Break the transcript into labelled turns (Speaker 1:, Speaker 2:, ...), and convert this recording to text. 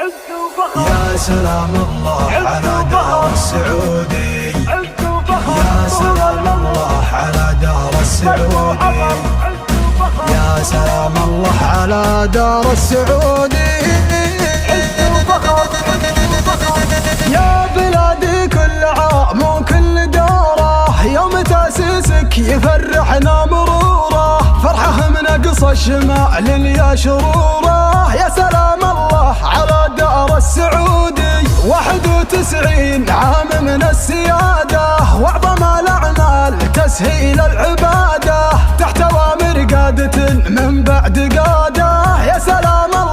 Speaker 1: يا سلام الله على دار السعودي، يا سلام الله على دار السعودي، يا سلام الله على دار السعودي. يا بلادي كل عام وكل دوره، يوم تأسيسك يفرحنا مروره، فرحه من أقصى الشمال يا شروره. يا سلام الله على دار السعودي، 91 عام من السيادة، وأعظم الأعمال تسهيل العبادة، تحت أوامر قادة من بعد قادة. يا سلام الله